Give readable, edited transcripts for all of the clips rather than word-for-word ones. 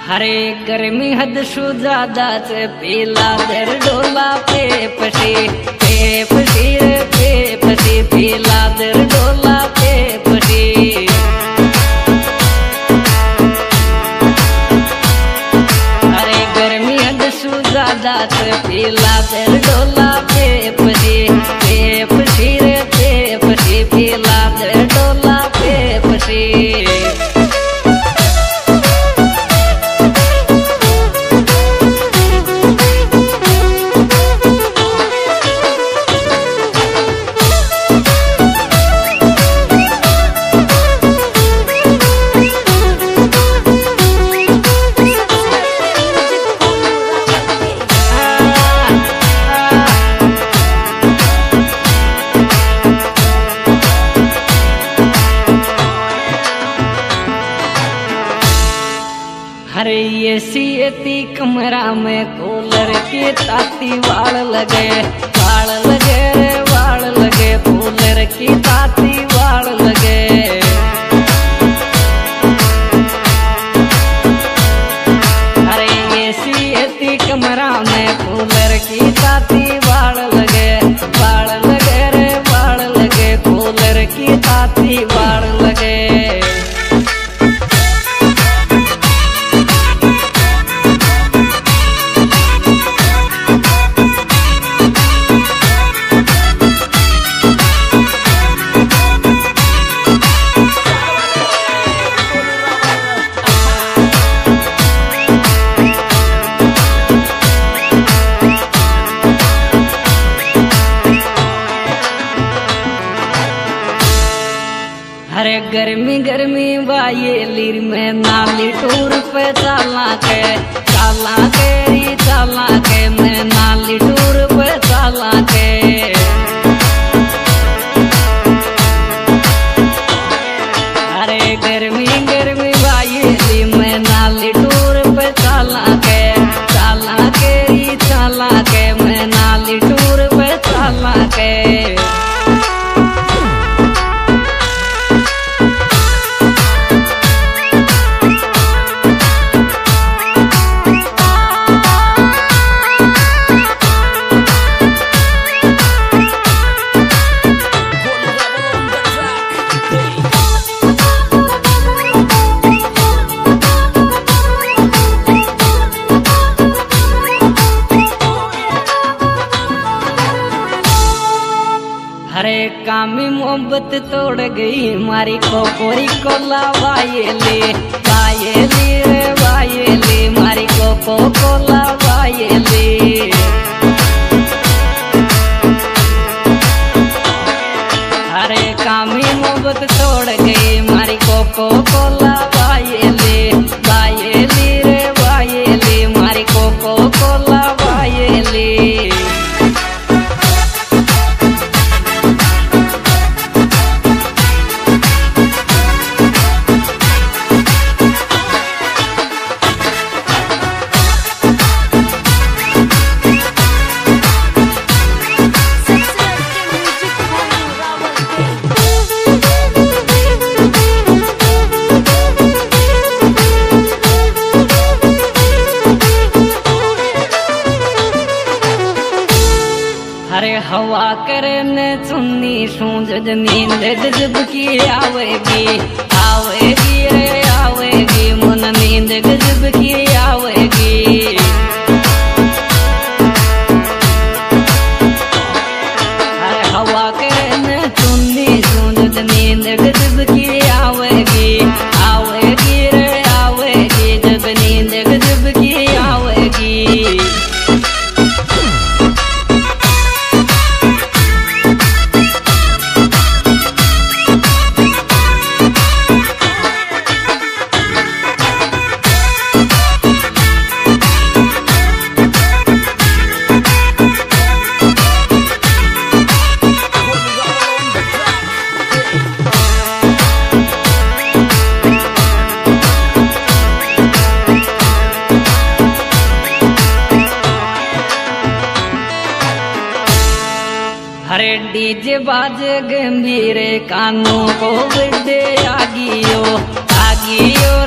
हरे गर्मी हद शु ज्यादा से पीला दर डोला पे पसी रे पे पसी पीला दर डोला पे पसी। हरे गर्मी हद शु ज्यादा से पीला दर डोला पे पसी रे पे पसी पीला दर डोला पे पसी। हरे ये सीएती कमरा में कूलर की ताती वाल लगे रे वाल लगे कूलर की ताती वाल लगे। हरे ये सीएती कमरा में कूलर की ताती वाल लगे रे वाल लगे कूलर की ताती वाल लगे। हरे गर्मी गर्मी वायेली में नाली टूर पे चाला के मैं नाली टूर पे चाला के। हरे गर्मी गर्मी वायेली में नाली टूर पे चाला के मैं नाली टूर पे चाला के। हरे कामी मोहब्बत तोड़ गई मारी कोरी कोला वायेली रे वायेली मारी कोला वायेली। हरे कामी मोहब्बत तोड़ गई मारी कोला वायेली रे वायेली मारी कोला वायेली। हरे हवा करने सुन्नी सूझ नींद गजब की आवेगी रे आवेगी मन नींद गजब की आवेगी। हरे हवा करने सुन्नी सूझ नींद गजब की आवेगी रे आवेगी जब नींद गजब की आवेगी। हरे डीजे बाजे गंभीर कानों को बड़े आगियो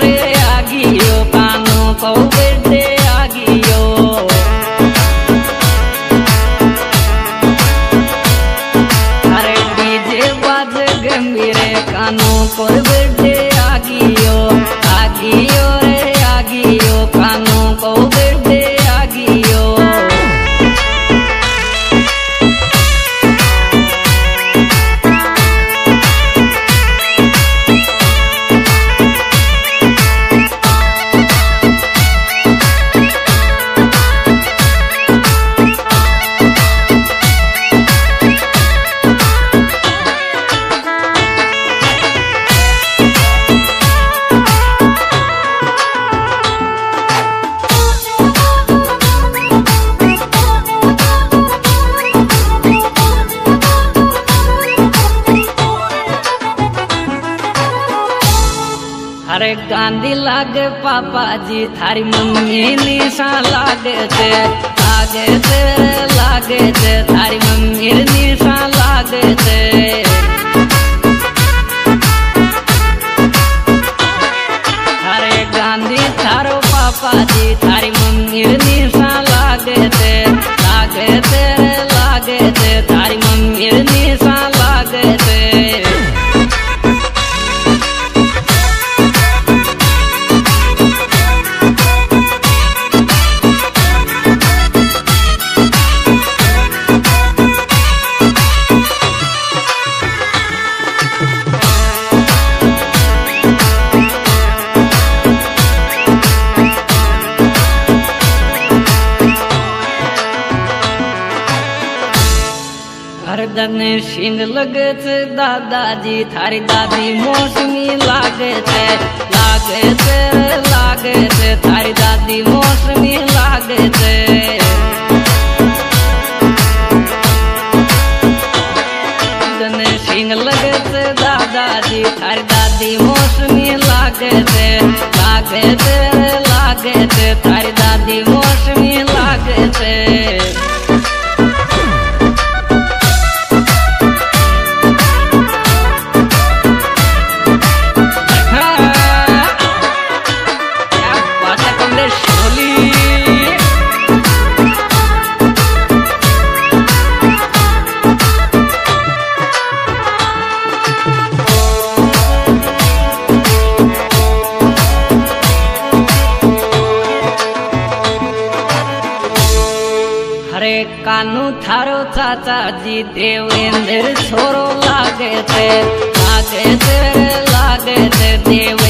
रे आगियो कानों को गांधी लागे पापा जी थारी मम्मी निशा लागे थे थारी मम्मी निशा लागे थे। थारे गांधी थारो पापा जी थारी मम्मी निशा लागे थे थारी मम्मी निशा लागे थे। हरदन सिंह लगे थे दादाजी थारी दादी मौसमी लागे थे थारी दादी मौसमी लागे थे। हरदन सिंह लगे थे दादाजी थारी दादी मौसमी लागे थे थारी दादी मौसमी लागे थे। हरे कानू थारो चाचा जी देवेंद्र छोरो लागे थे देव